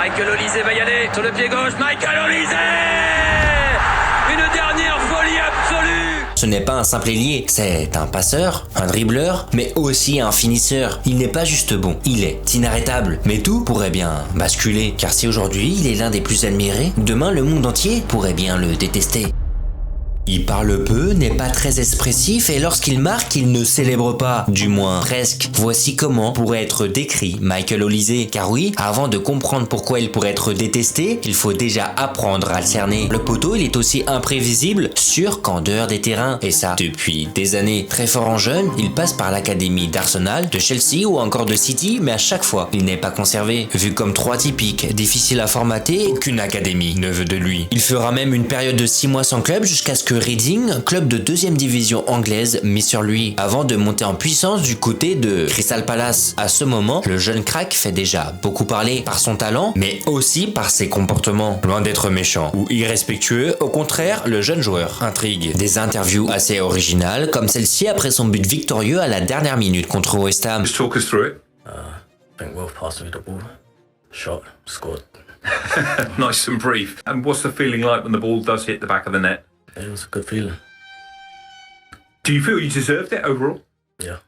Michael Olise va y aller sur le pied gauche. Michael Olise! Une dernière folie absolue! Ce n'est pas un simple ailier, c'est un passeur, un dribbleur, mais aussi un finisseur. Il n'est pas juste bon, il est inarrêtable. Mais tout pourrait bien basculer, car si aujourd'hui il est l'un des plus admirés, demain le monde entier pourrait bien le détester. Il parle peu, n'est pas très expressif et lorsqu'il marque, il ne célèbre pas, du moins presque. Voici comment pourrait être décrit Michael Olise. Car oui, avant de comprendre pourquoi il pourrait être détesté, il faut déjà apprendre à le cerner. Le poteau, il est aussi imprévisible, sûr qu'en dehors des terrains. Et ça, depuis des années. Très fort en jeune, il passe par l'académie d'Arsenal, de Chelsea ou encore de City, mais à chaque fois, il n'est pas conservé. Vu comme trop atypique, difficile à formater, aucune académie ne veut de lui. Il fera même une période de 6 mois sans club jusqu'à ce que Reading, club de 2e division anglaise, mise sur lui, avant de monter en puissance du côté de Crystal Palace. À ce moment, le jeune crack fait déjà beaucoup parler par son talent, mais aussi par ses comportements. Loin d'être méchant ou irrespectueux, au contraire, le jeune joueur intrigue. Des interviews assez originales, comme celle-ci après son but victorieux à la dernière minute contre West Ham. Just talk us through it. I think Wolf passed me the ball, shot, scored. Nice and brief. And what's the feeling like when the ball does hit the back of the net? It was a good feeling. Do you feel you deserved it overall? Yeah.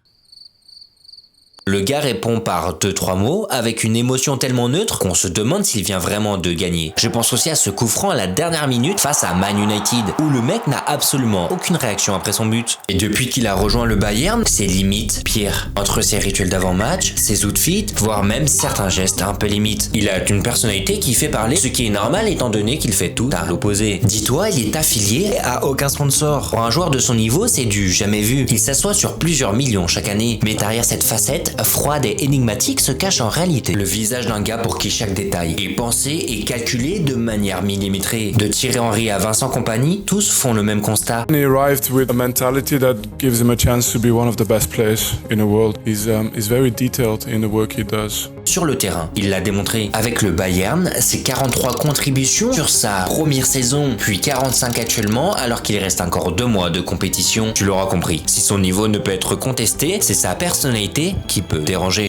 Le gars répond par 2-3 mots avec une émotion tellement neutre qu'on se demande s'il vient vraiment de gagner. Je pense aussi à ce coup franc à la dernière minute face à Man United où le mec n'a absolument aucune réaction après son but. Et depuis qu'il a rejoint le Bayern, c'est limite pire. Entre ses rituels d'avant-match, ses outfits, voire même certains gestes un peu limites. Il a une personnalité qui fait parler, ce qui est normal étant donné qu'il fait tout à l'opposé. Dis-toi, il est affilié à aucun sponsor. Pour un joueur de son niveau, c'est du jamais vu. Il s'assoit sur plusieurs millions chaque année. Mais derrière cette facette froide et énigmatique se cache en réalité le visage d'un gars pour qui chaque détail est pensé et calculé de manière millimétrée. De Thierry Henry à Vincent Kompany, tous font le même constat. He arrived with a mentality that gives him a chance to be one of the best players in the world. He's very detailed in the work he does. Sur le terrain, il l'a démontré avec le Bayern, ses 43 contributions sur sa première saison, puis 45 actuellement alors qu'il reste encore 2 mois de compétition. Tu l'auras compris, si son niveau ne peut être contesté, c'est sa personnalité qui peut déranger.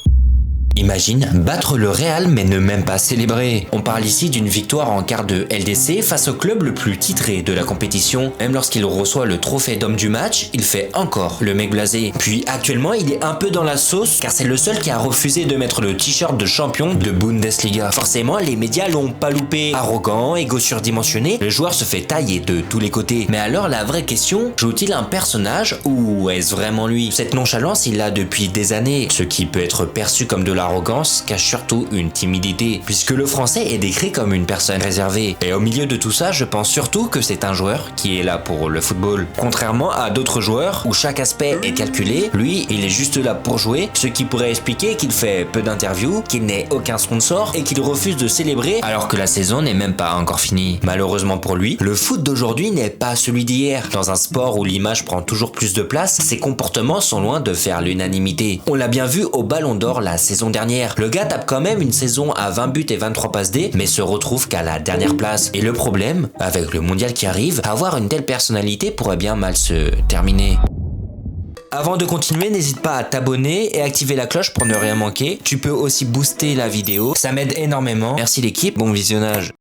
Imagine battre le Real mais ne même pas célébrer. On parle ici d'une victoire en quart de LDC face au club le plus titré de la compétition. Même lorsqu'il reçoit le trophée d'homme du match, il fait encore le mec blasé. Puis actuellement il est un peu dans la sauce car c'est le seul qui a refusé de mettre le t-shirt de champion de Bundesliga. Forcément les médias l'ont pas loupé. Arrogant, égo surdimensionné, le joueur se fait tailler de tous les côtés. Mais alors la vraie question, joue-t-il un personnage ou est-ce vraiment lui? Cette nonchalance il l'a depuis des années, ce qui peut être perçu comme de l'arrogance cache surtout une timidité, puisque le français est décrit comme une personne réservée. Et au milieu de tout ça, je pense surtout que c'est un joueur qui est là pour le football. Contrairement à d'autres joueurs où chaque aspect est calculé, lui, il est juste là pour jouer, ce qui pourrait expliquer qu'il fait peu d'interviews, qu'il n'ait aucun sponsor et qu'il refuse de célébrer alors que la saison n'est même pas encore finie. Malheureusement pour lui, le foot d'aujourd'hui n'est pas celui d'hier. Dans un sport où l'image prend toujours plus de place, ses comportements sont loin de faire l'unanimité. On l'a bien vu au Ballon d'Or la saison dernière. Le gars tape quand même une saison à 20 buts et 23 passes D, mais se retrouve qu'à la dernière place. Et le problème, avec le mondial qui arrive, avoir une telle personnalité pourrait bien mal se terminer. Avant de continuer, n'hésite pas à t'abonner et activer la cloche pour ne rien manquer. Tu peux aussi booster la vidéo, ça m'aide énormément. Merci l'équipe, bon visionnage.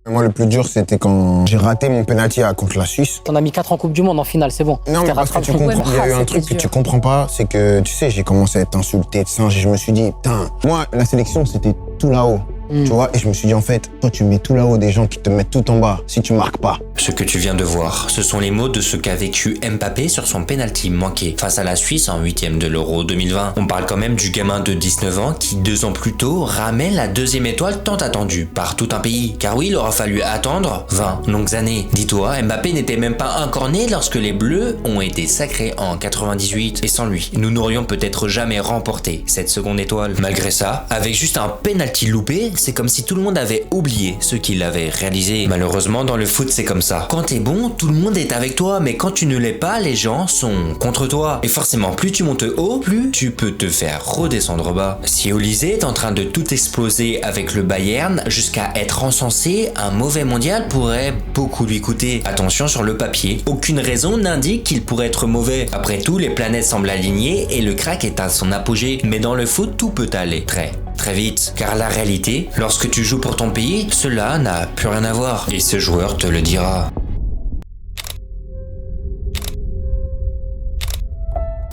Moi, le plus dur, c'était quand j'ai raté mon penalty contre la Suisse. On a mis 4 en Coupe du Monde en finale, c'est bon. Non, mais parce que tu comprends, il y a eu un truc que tu comprends pas, c'est que, tu sais, j'ai commencé à être insulté de singe et je me suis dit, putain, moi, la sélection, c'était tout là-haut. Tu vois, et je me suis dit, en fait, toi, tu mets tout là-haut des gens qui te mettent tout en bas si tu marques pas. Ce que tu viens de voir, ce sont les mots de ce qu'a vécu Mbappé sur son penalty manqué face à la Suisse en 8e de l'Euro 2020. On parle quand même du gamin de 19 ans qui, 2 ans plus tôt, ramène la 2e étoile tant attendue par tout un pays. Car oui, il aura fallu attendre 20 longues années. Dis-toi, Mbappé n'était même pas encore né lorsque les Bleus ont été sacrés en 98. Et sans lui, nous n'aurions peut-être jamais remporté cette seconde étoile. Malgré ça, avec juste un penalty loupé, c'est comme si tout le monde avait oublié ce qu'il avait réalisé. Malheureusement, dans le foot, c'est comme ça. Quand t'es bon, tout le monde est avec toi, mais quand tu ne l'es pas, les gens sont contre toi. Et forcément, plus tu montes haut, plus tu peux te faire redescendre bas. Si Olise est en train de tout exploser avec le Bayern, jusqu'à être encensé, un mauvais mondial pourrait beaucoup lui coûter. Attention sur le papier, aucune raison n'indique qu'il pourrait être mauvais. Après tout, les planètes semblent alignées et le crack est à son apogée. Mais dans le foot, tout peut aller très vite. Car la réalité, lorsque tu joues pour ton pays, cela n'a plus rien à voir. Et ce joueur te le dira.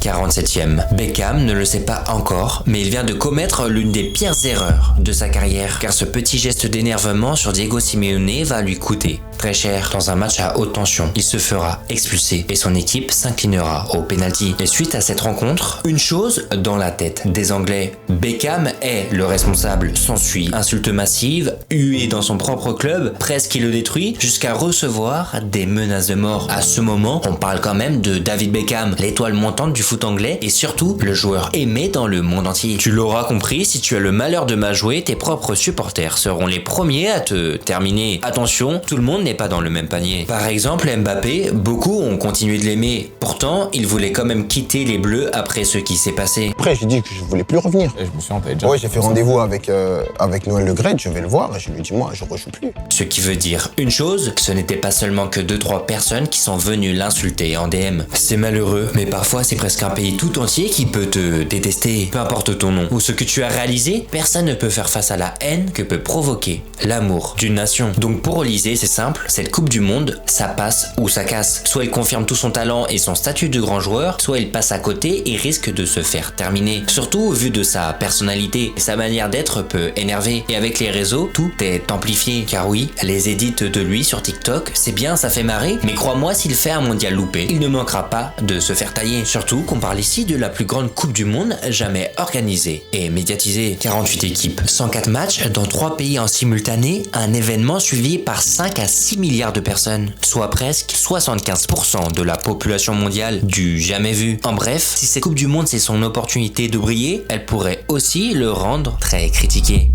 47e. Beckham ne le sait pas encore, mais il vient de commettre l'une des pires erreurs de sa carrière, car ce petit geste d'énervement sur Diego Simeone va lui coûter très cher. Dans un match à haute tension, il se fera expulser et son équipe s'inclinera au penalty. Et suite à cette rencontre, une chose dans la tête des Anglais. Beckham est le responsable. S'ensuit insultes massives, huées dans son propre club, presque il le détruit, jusqu'à recevoir des menaces de mort. À ce moment, on parle quand même de David Beckham, l'étoile montante du foot anglais et surtout le joueur aimé dans le monde entier. Tu l'auras compris, si tu as le malheur de mal jouer, tes propres supporters seront les premiers à te terminer. Attention, tout le monde n'est pas dans le même panier. Par exemple, Mbappé, beaucoup ont continué de l'aimer. Pourtant, il voulait quand même quitter les Bleus après ce qui s'est passé. Après, j'ai dit que je voulais plus revenir. Et je me suis en déjà. Ouais, j'ai fait rendez-vous avec Noël Le Graët, je vais le voir et je lui dis moi, je rejoue plus. Ce qui veut dire une chose, ce n'était pas seulement que 2-3 personnes qui sont venues l'insulter en DM. C'est malheureux, mais parfois c'est presque un pays tout entier qui peut te détester. Peu importe ton nom ou ce que tu as réalisé, personne ne peut faire face à la haine que peut provoquer l'amour d'une nation. Donc pour Olise, c'est simple, cette Coupe du Monde, ça passe ou ça casse. Soit il confirme tout son talent et son statut de grand joueur, soit il passe à côté et risque de se faire terminer. Surtout au vu de sa personnalité, sa manière d'être peut énerver. Et avec les réseaux, tout est amplifié. Car oui, les edits de lui sur TikTok, c'est bien, ça fait marrer, mais crois-moi, s'il fait un mondial loupé, il ne manquera pas de se faire tailler. Surtout qu'on parle ici de la plus grande Coupe du Monde jamais organisée et médiatisée. 48 équipes, 104 matchs dans 3 pays en simultané, un événement suivi par 5 à 6 milliards de personnes, soit presque 75% de la population mondiale du jamais vu. En bref, si cette Coupe du Monde c'est son opportunité de briller, elle pourrait aussi le rendre très critiqué.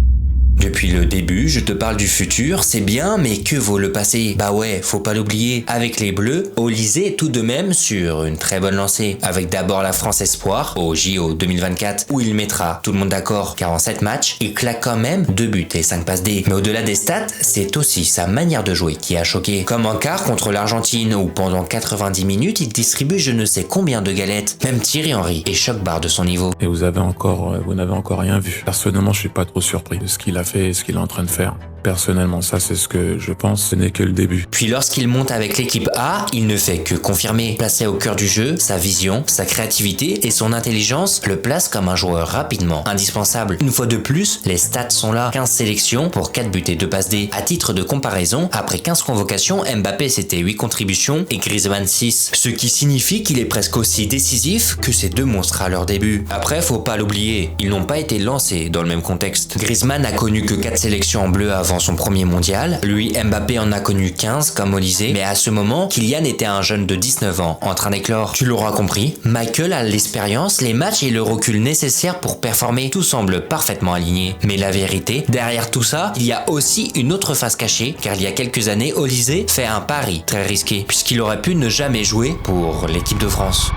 Depuis le début, je te parle du futur, c'est bien, mais que vaut le passé? Bah ouais, faut pas l'oublier. Avec les Bleus, Olise est tout de même sur une très bonne lancée. Avec d'abord la France Espoir au JO 2024, où il mettra tout le monde d'accord, car en 7 matchs, il claque quand même 2 buts et 5 passes D. Mais au-delà des stats, c'est aussi sa manière de jouer qui a choqué. Comme en quart contre l'Argentine, où pendant 90 minutes, il distribue je ne sais combien de galettes. Même Thierry Henry est choc-barre de son niveau. Et vous n'avez encore rien vu. Personnellement, je suis pas trop surpris de ce qu'il a fait et ce qu'il est en train de faire. Personnellement, ça c'est ce que je pense, ce n'est que le début. Puis lorsqu'il monte avec l'équipe A, il ne fait que confirmer. Placé au cœur du jeu, sa vision, sa créativité et son intelligence le placent comme un joueur rapidement indispensable. Une fois de plus, les stats sont là. 15 sélections pour 4 buts et 2 passes D. À titre de comparaison, après 15 convocations, Mbappé c'était 8 contributions et Griezmann 6. Ce qui signifie qu'il est presque aussi décisif que ces deux monstres à leur début. Après, faut pas l'oublier, ils n'ont pas été lancés dans le même contexte. Griezmann a connu que 4 sélections en bleu avant son premier mondial. Lui, Mbappé en a connu 15 comme Olise, mais à ce moment, Kylian était un jeune de 19 ans en train d'éclore. Tu l'auras compris, Michael a l'expérience, les matchs et le recul nécessaires pour performer. Tout semble parfaitement aligné. Mais la vérité, derrière tout ça, il y a aussi une autre face cachée, car il y a quelques années, Olise fait un pari très risqué, puisqu'il aurait pu ne jamais jouer pour l'équipe de France.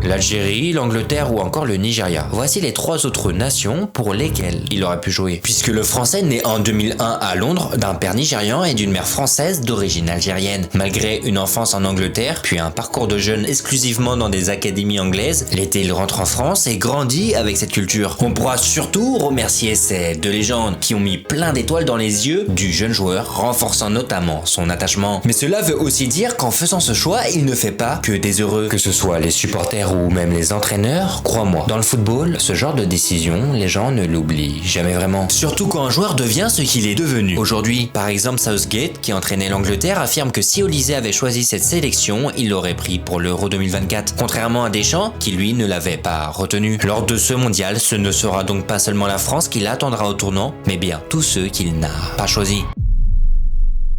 L'Algérie, l'Angleterre ou encore le Nigeria. Voici les 3 autres nations pour lesquelles il aurait pu jouer. Puisque le Français naît en 2001 à Londres d'un père nigérian et d'une mère française d'origine algérienne. Malgré une enfance en Angleterre, puis un parcours de jeune exclusivement dans des académies anglaises, l'été il rentre en France et grandit avec cette culture. On pourra surtout remercier ces 2 légendes qui ont mis plein d'étoiles dans les yeux du jeune joueur, renforçant notamment son attachement. Mais cela veut aussi dire qu'en faisant ce choix, il ne fait pas que des heureux. Que ce soit les supporters ou même les entraîneurs, crois-moi, dans le football, ce genre de décision, les gens ne l'oublient jamais vraiment. Surtout quand un joueur devient ce qu'il est devenu. Aujourd'hui, par exemple Southgate, qui entraînait l'Angleterre, affirme que si Olise avait choisi cette sélection, il l'aurait pris pour l'Euro 2024. Contrairement à Deschamps, qui lui ne l'avait pas retenu. Lors de ce mondial, ce ne sera donc pas seulement la France qui l'attendra au tournant, mais bien tous ceux qu'il n'a pas choisis.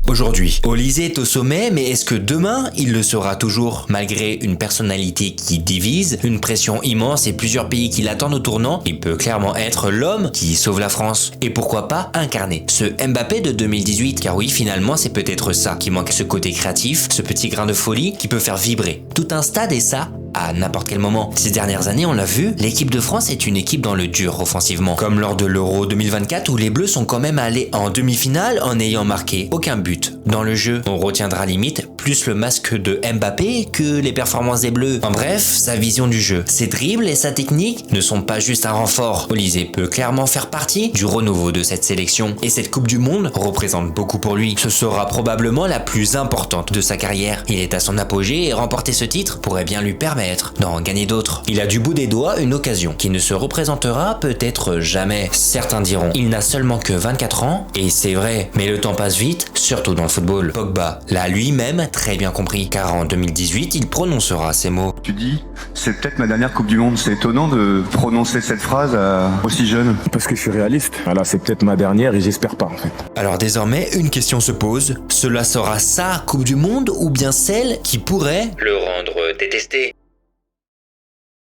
Aujourd'hui, Olise est au sommet, mais est-ce que demain, il le sera toujours? Malgré une personnalité qui divise, une pression immense et plusieurs pays qui l'attendent au tournant, il peut clairement être l'homme qui sauve la France. Et pourquoi pas incarner ce Mbappé de 2018? Car oui, finalement, c'est peut-être ça qui manque, ce côté créatif, ce petit grain de folie qui peut faire vibrer tout un stade, et ça à n'importe quel moment. Ces dernières années, on l'a vu, l'équipe de France est une équipe dans le dur offensivement. Comme lors de l'Euro 2024 où les Bleus sont quand même allés en demi-finale en n'ayant marqué aucun but. Dans le jeu, on retiendra limite plus le masque de Mbappé que les performances des Bleus. En bref, sa vision du jeu, ses dribbles et sa technique ne sont pas juste un renfort. Olise peut clairement faire partie du renouveau de cette sélection. Et cette Coupe du Monde représente beaucoup pour lui. Ce sera probablement la plus importante de sa carrière. Il est à son apogée et remporter ce titre pourrait bien lui permettre d'en gagner d'autres. Il a du bout des doigts une occasion qui ne se représentera peut-être jamais. Certains diront, il n'a seulement que 24 ans, et c'est vrai, mais le temps passe vite, surtout dans le football. Pogba l'a lui-même très bien compris, car en 2018, il prononcera ces mots. Tu dis, c'est peut-être ma dernière Coupe du Monde. C'est étonnant de prononcer cette phrase aussi jeune. Parce que je suis réaliste. Voilà, c'est peut-être ma dernière et j'espère pas en fait. Alors désormais, une question se pose. Cela sera sa Coupe du Monde ou bien celle qui pourrait le rendre détesté?